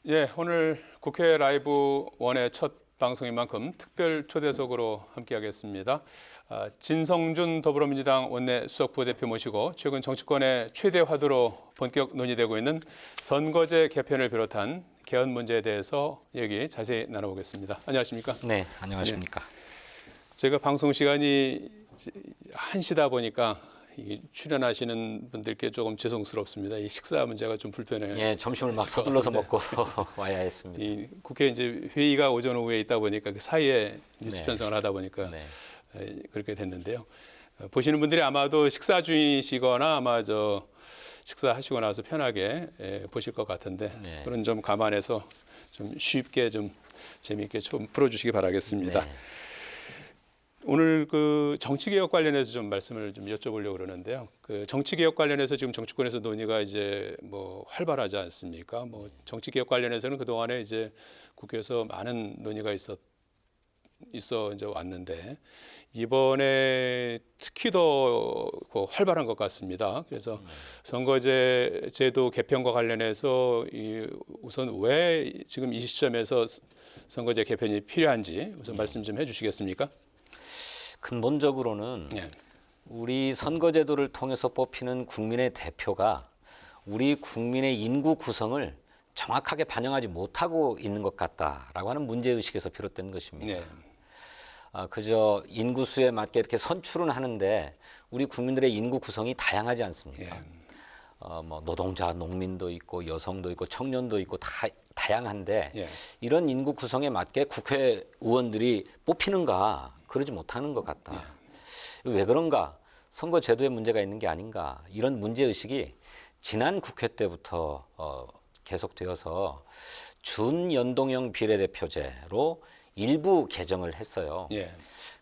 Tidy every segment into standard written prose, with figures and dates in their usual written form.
예, 오늘 국회 라이브 원의 첫 방송인 만큼 특별 초대석으로 함께하겠습니다. 진성준 더불어민주당 원내 수석부대표 모시고 최근 정치권의 최대 화두로 본격 논의되고 있는 선거제 개편을 비롯한 개헌 문제에 대해서 얘기 자세히 나눠보겠습니다. 안녕하십니까? 네, 안녕하십니까? 제가 방송 시간이 1시다 보니까 출연하시는 분들께 조금 죄송스럽습니다. 이 식사 문제가 좀 불편해요. 예, 점심을 막 서둘러서 먹고 와야 했습니다. 이 국회 이제 회의가 오전 오후에 있다 보니까 그 사이에 뉴스 편성을 하다 보니까 네. 그렇게 됐는데요. 보시는 분들이 아마도 식사 중이시거나 아마 식사하시고 나서 편하게 보실 것 같은데 네. 그런 점 감안해서 좀 쉽게 좀 재미있게 좀 풀어주시기 바라겠습니다. 네. 오늘 그 정치개혁 관련해서 좀 말씀을 좀 여쭤보려고 그러는데요. 그 정치개혁 관련해서 지금 정치권에서 논의가 이제 뭐 활발하지 않습니까? 뭐 정치개혁 관련해서는 그 동안에 이제 국회에서 많은 논의가 있어 이제 왔는데 이번에 특히 더 활발한 것 같습니다. 그래서 선거제 제도 개편과 관련해서 우선 왜 지금 이 시점에서 선거제 개편이 필요한지 우선 말씀 좀 해주시겠습니까? 근본적으로는 예. 우리 선거제도를 통해서 뽑히는 국민의 대표가 우리 국민의 인구 구성을 정확하게 반영하지 못하고 있는 것 같다라고 하는 문제의식에서 비롯된 것입니다. 네. 그저 인구수에 맞게 이렇게 선출은 하는데 우리 국민들의 인구 구성이 다양하지 않습니까? 예. 뭐 노동자, 농민도 있고 여성도 있고 청년도 있고 다양한데 예. 이런 인구 구성에 맞게 국회의원들이 뽑히는가 그러지 못하는 것 같다. 왜 그런가? 선거 제도에 문제가 있는 게 아닌가? 이런 문제의식이 지난 국회 때부터 계속되어서 준연동형 비례대표제로 일부 개정을 했어요. 예.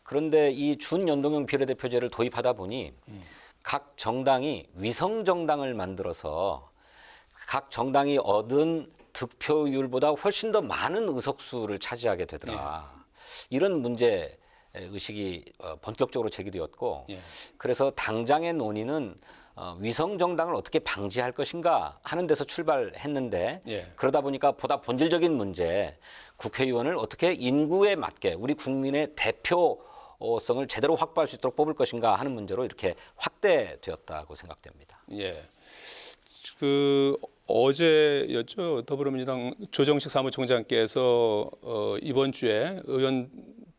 그런데 이 준연동형 비례대표제를 도입하다 보니 각 정당이 위성정당을 만들어서 각 정당이 얻은 득표율보다 훨씬 더 많은 의석수를 차지하게 되더라. 이런 문제 의식이 본격적으로 제기되었고 예. 그래서 당장의 논의는 위성정당을 어떻게 방지할 것인가 하는 데서 출발했는데 예. 그러다 보니까 보다 본질적인 문제 국회의원을 어떻게 인구에 맞게 우리 국민의 대표성을 제대로 확보할 수 있도록 뽑을 것인가 하는 문제로 이렇게 확대되었다고 생각됩니다. 예. 그 어제였죠. 더불어민주당 조정식 사무총장께서 이번 주에 의원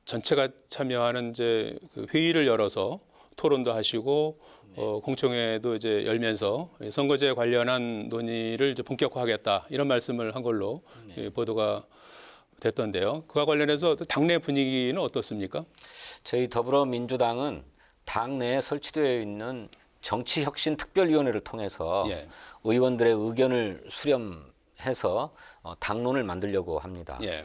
전체가 참여하는 이제 그 회의를 열어서 토론도 하시고 공청회도 이제 열면서 선거제 관련한 논의를 이제 본격화하겠다 이런 말씀을 한 걸로 보도가 됐던데요. 그와 관련해서 당내 분위기는 어떻습니까? 저희 더불어민주당은 당내에 설치되어 있는 정치혁신특별위원회를 통해서 예. 의원들의 의견을 수렴해서 당론을 만들려고 합니다. 예.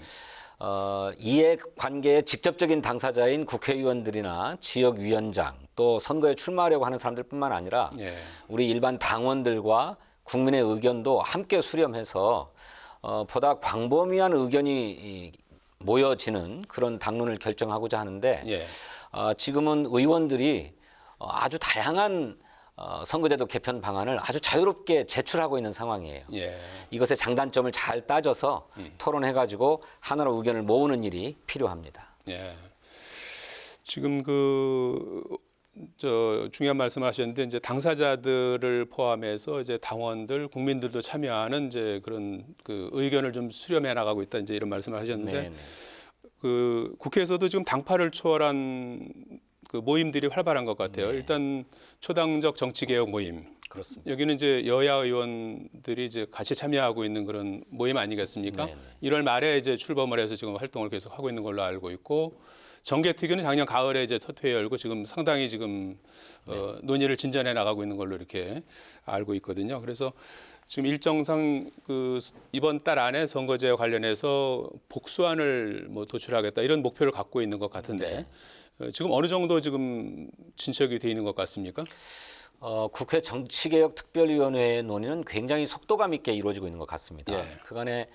이해관계의 직접적인 당사자인 국회의원들이나 지역위원장 또 선거에 출마하려고 하는 사람들뿐만 아니라 예. 우리 일반 당원들과 국민의 의견도 함께 수렴해서 보다 광범위한 의견이 모여지는 그런 당론을 결정하고자 하는데 예. 지금은 의원들이 아주 다양한 선거제도 개편 방안을 아주 자유롭게 제출하고 있는 상황이에요. 예. 이것의 장단점을 잘 따져서 토론해가지고 하나로 의견을 모으는 일이 필요합니다. 예. 지금 중요한 말씀을 하셨는데 이제 당사자들을 포함해서 이제 당원들, 국민들도 참여하는 이제 그런 그 의견을 좀 수렴해 나가고 있다 이제 이런 말씀을 하셨는데 네네. 그 국회에서도 지금 당파를 초월한 그 모임들이 활발한 것 같아요. 네. 일단 초당적 정치개혁 모임. 그렇습니다. 여기는 이제 여야 의원들이 이제 같이 참여하고 있는 그런 모임 아니겠습니까? 네네. 1월 말에 이제 출범을 해서 지금 활동을 계속 하고 있는 걸로 알고 있고 정개특위는 작년 가을에 이제 첫 회의 열고 지금 상당히 지금 논의를 진전해 나가고 있는 걸로 이렇게 알고 있거든요. 그래서 지금 일정상 그 이번 달 안에 선거제 관련해서 복수안을 뭐 도출하겠다 이런 목표를 갖고 있는 것 같은데 지금 어느 정도 지금 진척이 돼 있는 것 같습니까? 국회 정치개혁특별위원회의 논의는 굉장히 속도감 있게 이루어지고 있는 것 같습니다. 예. 그간에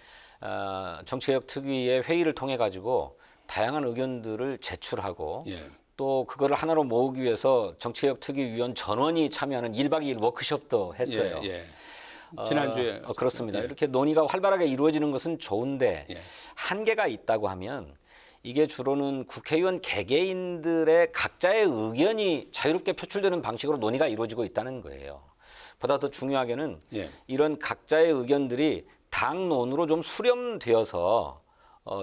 정치개혁특위의 회의를 통해 가지고 다양한 의견들을 제출하고 예. 또 그거를 하나로 모으기 위해서 정치개혁특위위원 전원이 참여하는 1박 2일 워크숍도 했어요. 예. 지난주에 그렇습니다. 예. 이렇게 논의가 활발하게 이루어지는 것은 좋은데 예. 한계가 있다고 하면 이게 주로는 국회의원 개개인들의 각자의 의견이 자유롭게 표출되는 방식으로 논의가 이루어지고 있다는 거예요. 보다 더 중요하게는 예. 이런 각자의 의견들이 당론으로 좀 수렴되어서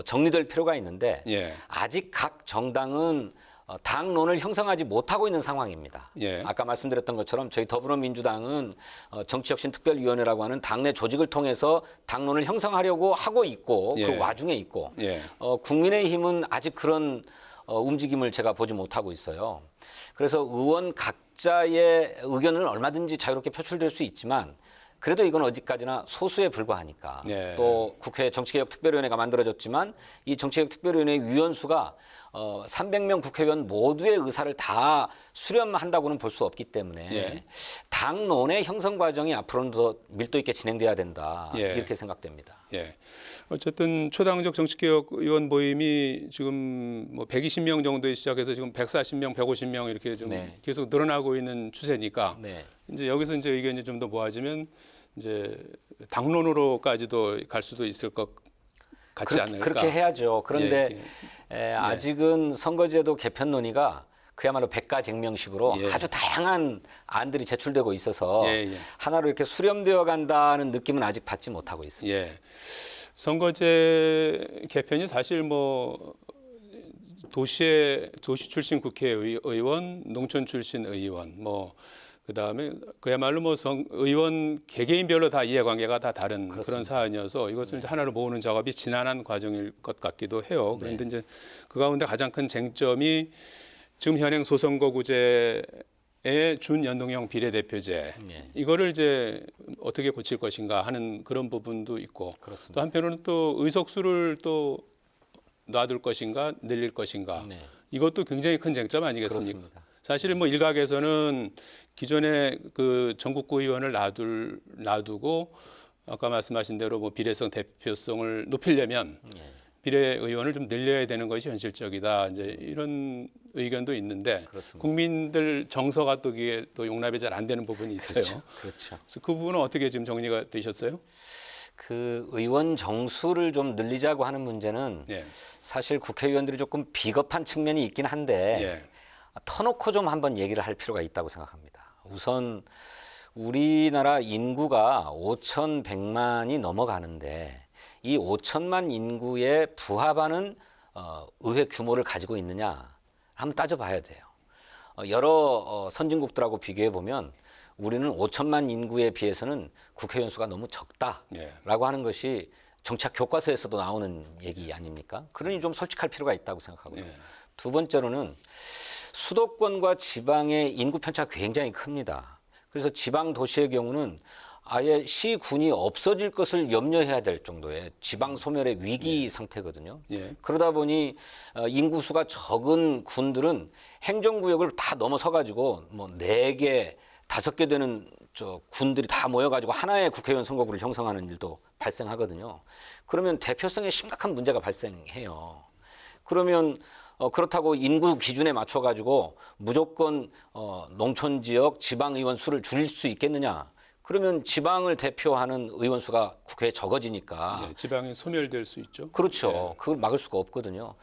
정리될 필요가 있는데 예. 아직 각 정당은 당론을 형성하지 못하고 있는 상황입니다. 예. 아까 말씀드렸던 것처럼 저희 더불어민주당은 정치혁신특별위원회라고 하는 당내 조직을 통해서 당론을 형성하려고 하고 있고 예. 그 와중에 있고 예. 국민의힘은 아직 그런 움직임을 제가 보지 못하고 있어요. 그래서 의원 각자의 의견은 얼마든지 자유롭게 표출될 수 있지만 그래도 이건 어디까지나 소수에 불과하니까 예. 또 국회 정치개혁특별위원회가 만들어졌지만 이 정치개혁특별위원회 위원수가 300명 국회의원 모두의 의사를 다 수렴한다고는 볼 수 없기 때문에 예. 당론의 형성 과정이 앞으로는 더 밀도 있게 진행돼야 된다 예. 이렇게 생각됩니다. 예. 어쨌든 초당적 정치개혁 의원 모임이 지금 뭐 120명 정도에 시작해서 지금 140명, 150명 이렇게 좀 네. 계속 늘어나고 있는 추세니까 네. 이제 여기서 이제 의견이 좀 더 모아지면 이제 당론으로까지도 갈 수도 있을 것 같지 않을까. 그렇게 해야죠. 그런데 아직은 선거제도 개편 논의가 그야말로 백가쟁명식으로 예. 아주 다양한 안들이 제출되고 있어서 예, 예. 하나로 이렇게 수렴되어 간다는 느낌은 아직 받지 못하고 있습니다. 예. 선거제 개편이 사실 뭐 도시 출신 국회의원, 농촌 출신 의원, 뭐 그다음에 그야말로 뭐 의원 개개인별로 다 이해관계가 다 다른 그렇습니다. 그런 사안이어서 이것을 이제 하나로 모으는 작업이 지난한 과정일 것 같기도 해요. 그런데 이제 그 가운데 가장 큰 쟁점이 지금 현행 소선거구제의 준연동형 비례대표제 네. 이거를 이제 어떻게 고칠 것인가 하는 그런 부분도 있고 그렇습니다. 또 한편으로는 또 의석수를 또 놔둘 것인가 늘릴 것인가 네. 이것도 굉장히 큰 쟁점 아니겠습니까? 그렇습니다. 사실 뭐 일각에서는 기존에 그 전국구 의원을 놔두고 아까 말씀하신 대로 뭐 비례성 대표성을 높이려면 네. 비례의원을 좀 늘려야 되는 것이 현실적이다. 이제 이런 의견도 있는데 그렇습니다. 국민들 정서가 또 이게 또 용납이 잘 안 되는 부분이 있어요. 그렇죠. 그래서 그 부분은 어떻게 지금 정리가 되셨어요? 그 의원 정수를 좀 늘리자고 하는 문제는 예. 사실 국회의원들이 조금 비겁한 측면이 있긴 한데 예. 터놓고 좀 한번 얘기를 할 필요가 있다고 생각합니다. 우선 우리나라 인구가 5,100만이 넘어가는데 이 5천만 인구에 부합하는 의회 규모를 가지고 있느냐 한번 따져봐야 돼요. 여러 선진국들하고 비교해 보면 우리는 5천만 인구에 비해서는 국회의원 수가 너무 적다라고 하는 것이 정치학 교과서에서도 나오는 얘기 아닙니까? 그러니 좀 솔직할 필요가 있다고 생각하고요. 예. 두 번째로는 수도권과 지방의 인구 편차가 굉장히 큽니다. 그래서 지방 도시의 경우는 아예 시군이 없어질 것을 염려해야 될 정도의 지방 소멸의 위기 상태거든요. 예. 그러다 보니 인구수가 적은 군들은 행정구역을 다 넘어서 가지고 뭐 4개, 5개 되는 군들이 다 모여가지고 하나의 국회의원 선거구를 형성하는 일도 발생하거든요. 그러면 대표성에 심각한 문제가 발생해요. 그러면 그렇다고 인구 기준에 맞춰가지고 무조건 농촌 지역 지방의원 수를 줄일 수 있겠느냐? 그러면 지방을 대표하는 의원 수가 국회에 적어지니까 예. 지방이 소멸될 수 있죠. 그렇죠. 그걸 막을 수가 없거든요.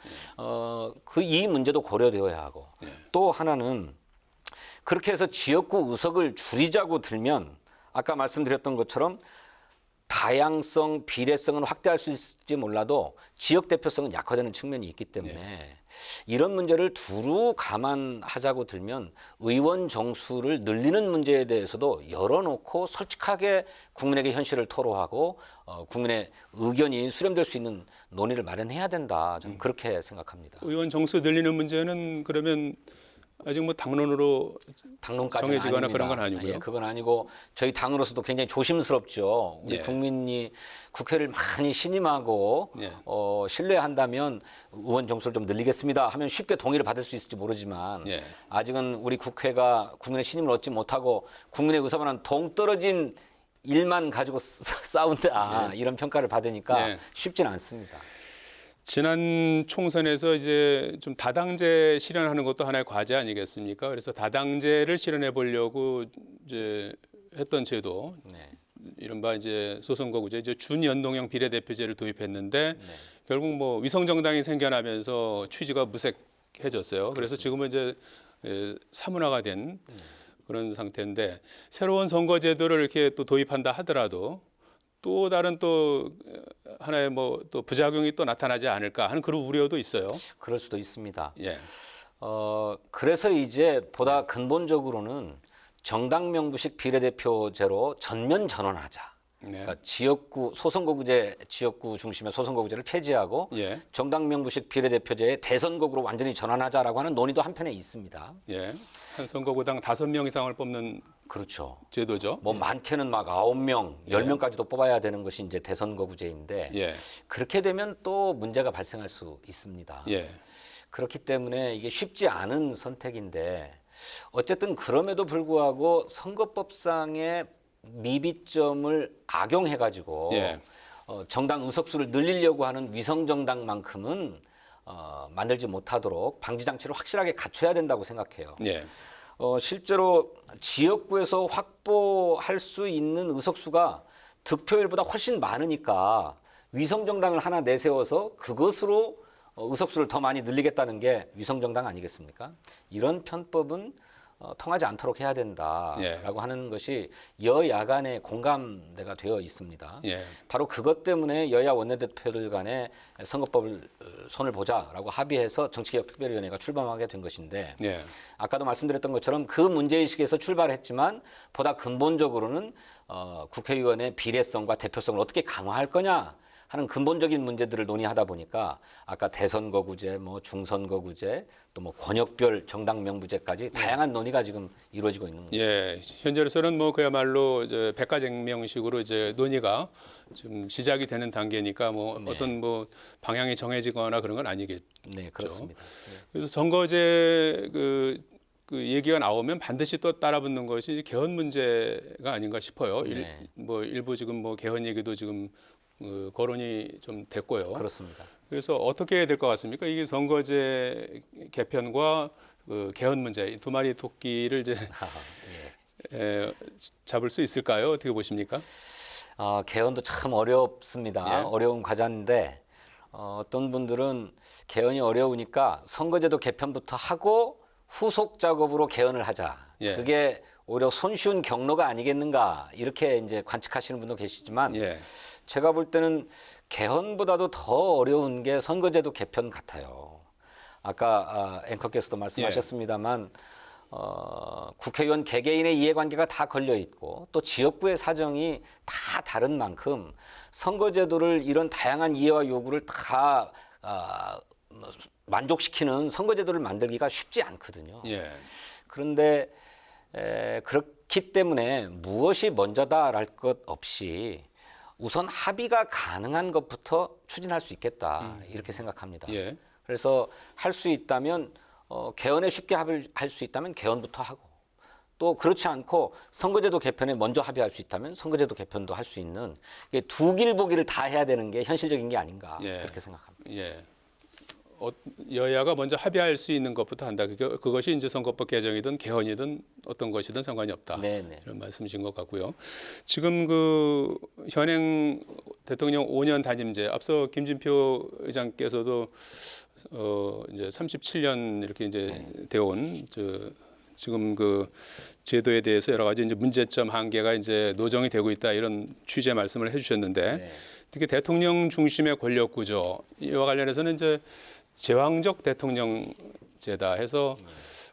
이 문제도 고려되어야 하고 또 하나는 그렇게 해서 지역구 의석을 줄이자고 들면 아까 말씀드렸던 것처럼 다양성, 비례성은 확대할 수 있을지 몰라도 지역 대표성은 약화되는 측면이 있기 때문에 이런 문제를 두루 감안하자고 들면 의원 정수를 늘리는 문제에 대해서도 열어놓고 솔직하게 국민에게 현실을 토로하고 국민의 의견이 수렴될 수 있는 논의를 마련해야 된다. 저는 그렇게 생각합니다. 의원 정수 늘리는 문제는 그러면 아직 뭐 당론으로 당론까지는 정해지거나 아닙니다. 그런 건 아니고요. 예, 그건 아니고 저희 당으로서도 굉장히 조심스럽죠. 우리 예. 국민이 국회를 많이 신임하고 예. 신뢰한다면 의원 정수를 좀 늘리겠습니다 하면 쉽게 동의를 받을 수 있을지 모르지만 예. 아직은 우리 국회가 국민의 신임을 얻지 못하고 국민의 의사만한 동떨어진 일만 가지고 싸운다 이런 평가를 받으니까 예. 쉽지는 않습니다. 지난 총선에서 이제 좀 다당제 실현하는 것도 하나의 과제 아니겠습니까? 그래서 다당제를 실현해 보려고 이제 했던 제도 네. 이른바 이제 소선거구제 이제 준연동형 비례대표제를 도입했는데 결국 뭐 위성정당이 생겨나면서 취지가 무색해졌어요. 그래서 지금은 이제 사문화가 된 그런 상태인데 새로운 선거제도를 이렇게 또 도입한다 하더라도 또 다른 또 하나의 뭐 또 부작용이 또 나타나지 않을까 하는 그런 우려도 있어요. 그럴 수도 있습니다. 예. 그래서 이제 보다 근본적으로는 정당 명부식 비례대표제로 전면 전환하자. 네. 그러니까 지역구 소선거구제 지역구 중심의 소선거구제를 폐지하고 예. 정당 명부식 비례대표제의 대선거구로 완전히 전환하자라고 하는 논의도 한편에 있습니다. 예. 한 선거구당 5명 이상을 뽑는 그렇죠. 제도죠. 뭐 많게는 막 9명, 10명까지도 뽑아야 되는 것이 이제 대선거구제인데 예. 그렇게 되면 또 문제가 발생할 수 있습니다. 예. 그렇기 때문에 이게 쉽지 않은 선택인데 어쨌든 그럼에도 불구하고 선거법상의 미비점을 악용해가지고 예. 정당 의석수를 늘리려고 하는 위성정당만큼은 만들지 못하도록 방지 장치를 확실하게 갖춰야 된다고 생각해요. 예. 실제로 지역구에서 확보할 수 있는 의석수가 득표율보다 훨씬 많으니까 위성정당을 하나 내세워서 그것으로 의석수를 더 많이 늘리겠다는 게 위성정당 아니겠습니까? 이런 편법은 통하지 않도록 해야 된다라고 예. 하는 것이 여야 간의 공감대가 되어 있습니다. 예. 바로 그것 때문에 여야 원내대표들 간에 선거법을 손을 보자라고 합의해서 정치개혁특별위원회가 출범하게 된 것인데 예. 아까도 말씀드렸던 것처럼 그 문제의식에서 출발했지만 보다 근본적으로는 국회의원의 비례성과 대표성을 어떻게 강화할 거냐 하는 근본적인 문제들을 논의하다 보니까 아까 대선거구제, 뭐 중선거구제, 또 뭐 권역별 정당 명부제까지 다양한 논의가 지금 이루어지고 있는 것입니다. 예, 현재로서는 뭐 그야말로 이제 백과쟁명식으로 이제 논의가 지금 시작이 되는 단계니까 뭐 어떤 뭐 방향이 정해지거나 그런 건 아니겠죠. 네, 그렇습니다. 그래서 선거제 그 얘기가 나오면 반드시 또 따라붙는 것이 개헌 문제가 아닌가 싶어요. 네. 뭐 일부 지금 뭐 개헌 얘기도 지금 거론이 좀 됐고요. 그렇습니다. 그래서 어떻게 해야 될 것 같습니까? 이게 선거제 개편과 그 개헌 문제 두 마리 토끼를 이제 잡을 수 있을까요? 어떻게 보십니까? 개헌도 참 어렵습니다. 예. 어려운 과제인데 어떤 분들은 개헌이 어려우니까 선거제도 개편부터 하고 후속 작업으로 개헌을 하자. 예. 그게 오히려 손쉬운 경로가 아니겠는가 이렇게 이제 관측하시는 분도 계시지만 예. 제가 볼 때는 개헌보다도 더 어려운 게 선거제도 개편 같아요. 아까 앵커께서도 말씀하셨습니다만 국회의원 개개인의 이해관계가 다 걸려 있고 또 지역구의 사정이 다 다른 만큼 선거제도를 이런 다양한 이해와 요구를 다 만족시키는 선거제도를 만들기가 쉽지 않거든요. 예. 그런데 그렇기 때문에 무엇이 먼저다랄 것 없이 우선 합의가 가능한 것부터 추진할 수 있겠다 이렇게 생각합니다. 예. 그래서 할 수 있다면 개헌에 쉽게 합의할 수 있다면 개헌부터 하고 또 그렇지 않고 선거제도 개편에 먼저 합의할 수 있다면 선거제도 개편도 할 수 있는 두 길 보기를 다 해야 되는 게 현실적인 게 아닌가 예. 그렇게 생각합니다. 예. 여야가 먼저 합의할 수 있는 것부터 한다. 그것이 이제 선거법 개정이든 개헌이든 어떤 것이든 상관이 없다. 네네. 이런 말씀이신 것 같고요. 지금 그 현행 대통령 5년 단임제 앞서 김진표 의장께서도 이제 37년 이렇게 이제 되어온 지금 그 제도에 대해서 여러 가지 이제 문제점 한계가 이제 노정이 되고 있다 이런 취지의 말씀을 해주셨는데 네. 특히 대통령 중심의 권력 구조 이와 관련해서는 이제 제왕적 대통령제다 해서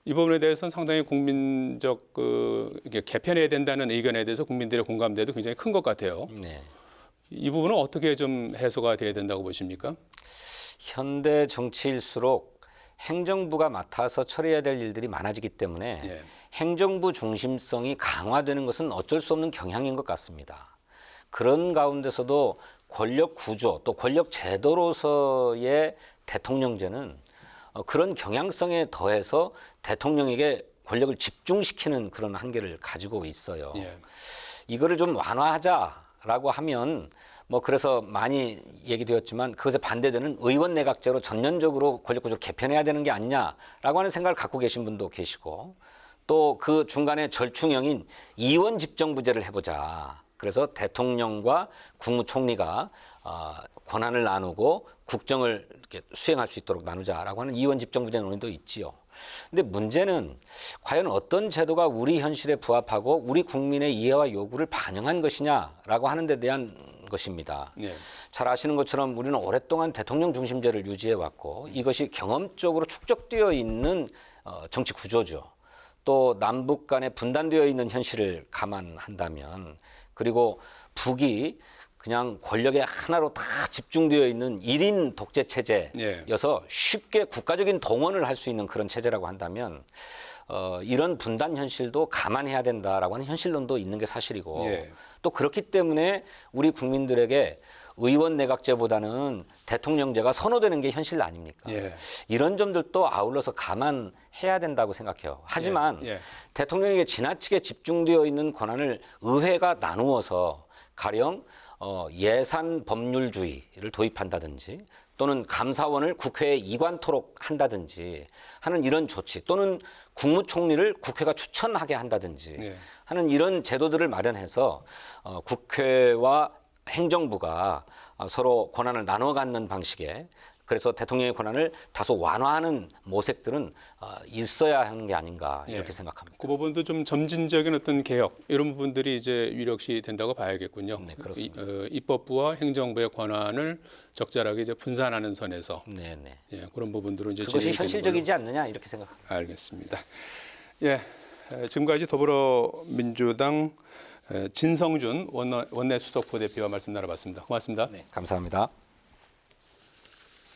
이 부분에 대해서는 상당히 국민적 이게 개편해야 된다는 의견에 대해서 국민들의 공감대도 굉장히 큰 것 같아요. 네. 이 부분은 어떻게 좀 해소가 돼야 된다고 보십니까? 현대 정치일수록 행정부가 맡아서 처리해야 될 일들이 많아지기 때문에 예. 행정부 중심성이 강화되는 것은 어쩔 수 없는 경향인 것 같습니다. 그런 가운데서도 권력 구조 또 권력 제도로서의 대통령제는 그런 경향성에 더해서 대통령에게 권력을 집중시키는 그런 한계를 가지고 있어요. 예. 이거를 좀 완화하자라고 하면 뭐 그래서 많이 얘기되었지만 그것에 반대되는 의원 내각제로 전면적으로 권력 구조를 개편해야 되는 게 아니냐라고 하는 생각을 갖고 계신 분도 계시고 또 그 중간에 절충형인 이원 집정부제를 해보자. 그래서 대통령과 국무총리가 권한을 나누고 국정을 이렇게 수행할 수 있도록 나누자라고 하는 이원 집정부제 논의도 있지요. 근데 문제는 과연 어떤 제도가 우리 현실에 부합하고 우리 국민의 이해와 요구를 반영한 것이냐라고 하는 데 대한 것입니다. 네. 잘 아시는 것처럼 우리는 오랫동안 대통령 중심제를 유지해 왔고 이것이 경험적으로 축적되어 있는 정치 구조죠. 또 남북 간에 분단되어 있는 현실을 감안한다면 그리고 북이 그냥 권력의 하나로 다 집중되어 있는 1인 독재 체제여서 쉽게 국가적인 동원을 할 수 있는 그런 체제라고 한다면 이런 분단 현실도 감안해야 된다라고 하는 현실론도 있는 게 사실이고 또 그렇기 때문에 우리 국민들에게 의원 내각제보다는 대통령제가 선호되는 게 현실 아닙니까? 이런 점들도 아울러서 감안해야 된다고 생각해요. 하지만 대통령에게 지나치게 집중되어 있는 권한을 의회가 나누어서 가령 예산 법률주의를 도입한다든지 또는 감사원을 국회에 이관토록 한다든지 하는 이런 조치 또는 국무총리를 국회가 추천하게 한다든지 하는 이런 제도들을 마련해서 국회와 행정부가 서로 권한을 나눠 갖는 방식의 그래서 대통령의 권한을 다소 완화하는 모색들은 있어야 하는 게 아닌가 이렇게 생각합니다. 그 부분도 좀 점진적인 어떤 개혁 이런 부분들이 이제 유력시 된다고 봐야겠군요. 네, 그렇습니다. 입법부와 행정부의 권한을 적절하게 이제 분산하는 선에서 그런 부분들은 이제 그것이 현실적이지 않느냐 이렇게 생각합니다. 알겠습니다. 지금까지 더불어민주당 진성준 원내 수석 부대표와 말씀 나눠봤습니다. 고맙습니다. 감사합니다.